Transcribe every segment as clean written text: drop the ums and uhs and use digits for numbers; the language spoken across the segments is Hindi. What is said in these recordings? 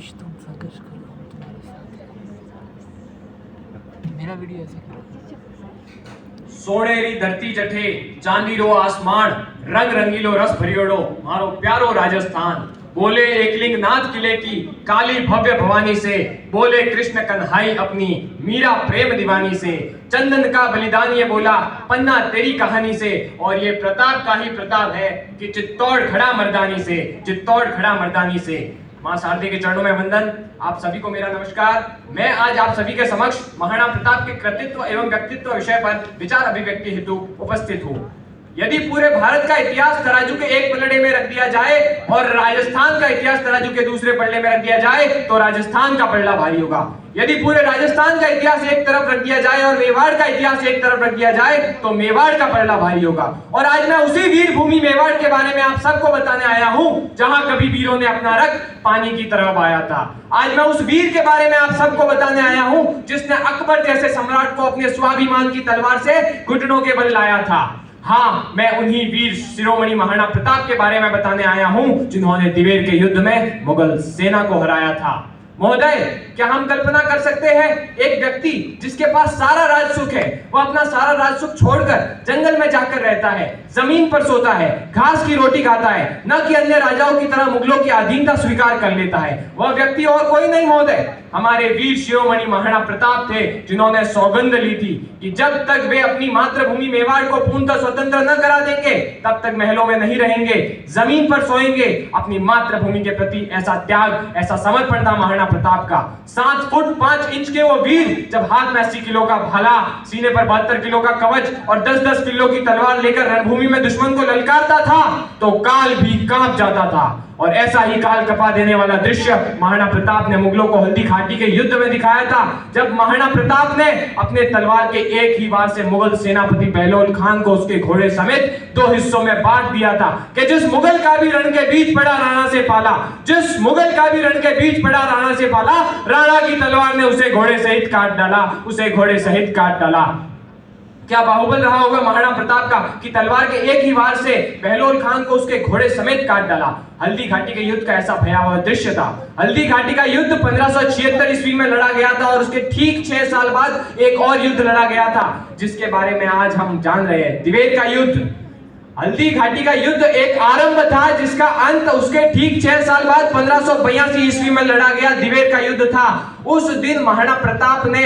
कुछ तुम संघर्ष कर लो, हम तुम्हारे साथ हैं। मेरा वीडियो ऐसा करो। सोनेरी धरती जठे चांदीरो आसमान रंग रंगीलो रस भरियोड़ो मारो प्यारो राजस्थान। बोले एकलिंग नाथ किले की काली भव्य भवानी से, बोले कृष्ण कन्हाई अपनी मीरा प्रेम दीवानी से। चंदन का बलिदान ये बोला पन्ना तेरी कहानी से, और ये प्रताप का ही प्रताप है कि चित्तौड़ खड़ा मर्दानी से, चित्तौड़ खड़ा मर्दानी से। मां शारदे के चरणों में वंदन। आप सभी को मेरा नमस्कार। मैं आज आप सभी के समक्ष महाराणा प्रताप के कृतित्व एवं व्यक्तित्व विषय पर विचार अभिव्यक्ति हेतु उपस्थित हूँ। यदि पूरे भारत का इतिहास तराजू के एक पलड़े में रख दिया जाए और राजस्थान का इतिहास तराजू के दूसरे पलड़े में रख दिया जाए तो राजस्थान का पलड़ा भारी होगा। यदि पूरे राजस्थान का इतिहास एक तरफ रख दिया जाए और मेवाड़ का इतिहास एक तरफ रख दिया जाए तो मेवाड़ का पलड़ा भारी होगा। और आज मैं उसी वीर भूमि मेवाड़ के बारे में आप सबको बताने आया हूं जहां कभी वीरों ने अपना रक्त पानी की तरह बहाया था। आज मैं उस वीर के बारे में आप सबको बताने आया हूं जिसने अकबर जैसे सम्राट को अपने स्वाभिमान की तलवार से घुटनों के बल लाया था। हाँ, मैं उन्हीं वीर शिरोमणि महाराणा प्रताप के बारे में बताने आया हूं जिन्होंने दिवेर के युद्ध में मुगल सेना को हराया था। महोदय, क्या हम कल्पना कर सकते हैं एक व्यक्ति जिसके पास सारा राज सुख है, वो अपना सारा राज सुख छोड़कर जंगल में जाकर रहता है, जमीन पर सोता है, घास की रोटी खाता है, न कि अन्य राजाओं की तरह मुगलों की अधीनता स्वीकार कर लेता है। वह व्यक्ति और कोई नहीं महोदय, हमारे वीर शिरोमणि महाराणा प्रताप थे जिन्होंने सौगंध ली थी कि जब तक वे अपनी मातृभूमि मेवाड़ को पूर्णतः स्वतंत्र न करा देंगे तब तक महलों में नहीं रहेंगे, जमीन पर सोएंगे। अपनी मातृभूमि के प्रति ऐसा त्याग, ऐसा समर्पण था महाराणा प्रताप का। 7 फुट 5 इंच के वो वीर जब हाथ में 80 किलो का भाला, सीने पर 72 किलो का कवच और 10-10 किलो की तलवार लेकर रणभूमि में दुश्मन को ललकारता था तो काल भी कांप जाता था। और ऐसा ही काल कपा देने वाला दृश्य महाराणा प्रताप ने मुगलों को हल्दी घाटी के युद्ध में दिखाया था, जब महाराणा प्रताप ने अपने तलवार के एक ही वार से मुगल सेनापति बहलोल खान को उसके घोड़े समेत 2 हिस्सों में बांट दिया था कि जिस मुगल का भी रण के बीच पड़ा राणा से पाला, जिस मुगल का भी रण के बीच पड़ा राणा से पाला, राणा की तलवार ने उसे घोड़े सहित काट डाला, उसे घोड़े सहित काट डाला। क्या बाहुबल रहा होगा महाराणा प्रताप का कि तलवार के एक ही वार से बहलोल खान को उसके घोड़े समेत काट डाला। हल्दी घाटी के युद्ध का ऐसा भयावह दृश्य था। हल्दी घाटी का युद्ध 1576 ईस्वी में लड़ा गया था और उसके ठीक 6 साल बाद एक और युद्ध लड़ा गया था जिसके बारे में आज हम जान रहे हैं, दिवेर का युद्ध। हल्दी घाटी का युद्ध एक आरंभ था जिसका अंत उसके ठीक 6 साल बाद 1582 ईस्वी में लड़ा गया दिवेर का युद्ध था। उस दिन महाराणा प्रताप ने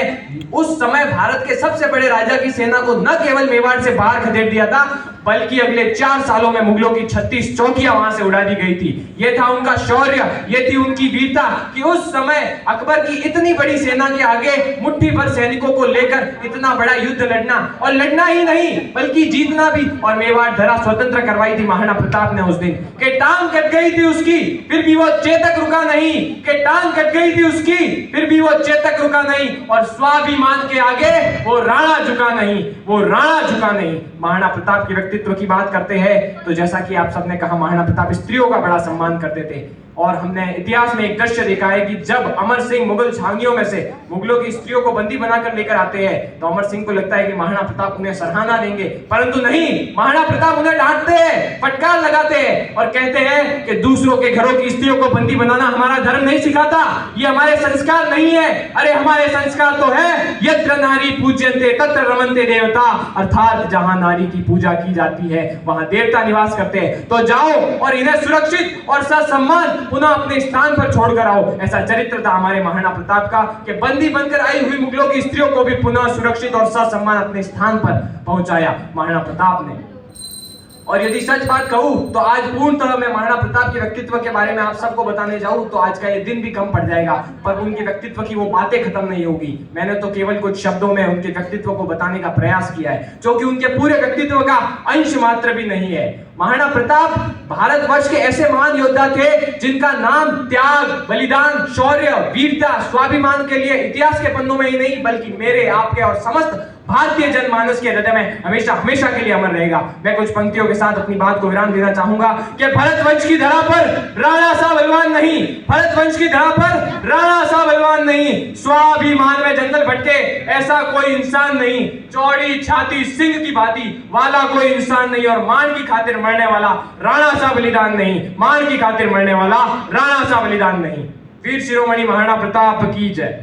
उस समय भारत के सबसे बड़े राजा की सेना को न केवल मेवाड़ से बाहर खदेड़ दिया था बल्कि अगले 4 सालों में मुगलों की 36 चौकियां वहां से उड़ा दी गई थी। यह था उनका शौर्य, यह थी उनकी वीरता कि उस समय अकबर की इतनी बड़ी सेना के आगे मुट्ठी भर सैनिकों को लेकर इतना बड़ा युद्ध लड़ना, और लड़ना ही नहीं बल्कि जीतना भी। और मेवाड़ धरा स्वतंत्र करवाई थी महाराणा प्रताप ने उस दिन। के टांग कट गई थी उसकी फिर भी वो चेतक रुका नहीं, के टांग कट गई थी उसकी फिर भी वो चेतक रुका नहीं, और स्वाभिमान के आगे वो राणा झुका नहीं, वो राणा झुका नहीं। महाराणा प्रताप के व्यक्तित्व की बात करते हैं तो जैसा कि आप सबने कहा, महाराणा प्रताप स्त्रियों का बड़ा सम्मान करते थे। और हमने इतिहास में एक दृश्य देखा है कि जब अमर सिंह मुगल छावनियों में से मुगलों की स्त्रियों को बंदी बनाकर लेकर आते हैं तो अमर सिंह को लगता है कि महाराणा प्रताप उन्हें सराहना देंगे, परंतु नहीं, महाराणा प्रताप उन्हें डांटते हैं, फटकार लगाते हैं और कहते हैं कि दूसरों के घरों की स्त्रियों को बंदी बनाना हमारा धर्म नहीं सिखाता, ये हमारे संस्कार नहीं है। अरे हमारे संस्कार तो है यत्र नारी पूज्यन्ते तत्र रमन्ते देवता, अर्थात जहां नारी की पूजा की जाती है वहां देवता निवास करते हैं। तो जाओ और इन्हें सुरक्षित और ससम्मान पुनः अपने स्थान पर छोड़कर आओ। ऐसा चरित्र था हमारे महाराणा प्रताप का कि बंदी बनकर आई हुई मुगलों की स्त्रियों को भी पुनः सुरक्षित और ससम्मान अपने स्थान पर पहुंचाया महाराणा प्रताप ने। और यदि सच बात कहूं तो आज पूर्णतः मैं महाराणा प्रताप के व्यक्तित्व के बारे में आप सबको बताने जाऊं तो आज का ये दिन भी कम पड़ जाएगा, पर उनके व्यक्तित्व की वो बातें खत्म नहीं होगी। मैंने तो केवल कुछ शब्दों में उनके व्यक्तित्व को बताने का प्रयास किया है जो कि उनके पूरे व्यक्तित्व का अंश मात्र भी नहीं है। महाराणा प्रताप भारतवर्ष के ऐसे महान योद्धा थे जिनका नाम त्याग, बलिदान, शौर्य, वीरता, स्वाभिमान के लिए इतिहास के पन्नों में ही नहीं बल्कि मेरे, आपके और समस्त भारतीय जनमानस के हृदय में हमेशा हमेशा के लिए अमर रहेगा। मैं कुछ पंक्तियों के साथ अपनी बात को विराम देना चाहूंगा कि भरतवंश की धरा पर राणा सा बलवान नहीं, भरतवंश की धरा पर राणा सा बलवान नहीं, स्वाभिमान में जंगल भटके ऐसा कोई इंसान नहीं, चौड़ी छाती सिंह की भांति वाला कोई इंसान नहीं, और मान की खातिर मरने वाला राणा सा बलिदान नहीं, मान की खातिर मरने वाला राणा सा बलिदान नहीं। वीर शिरोमणि महाराणा प्रताप की जय।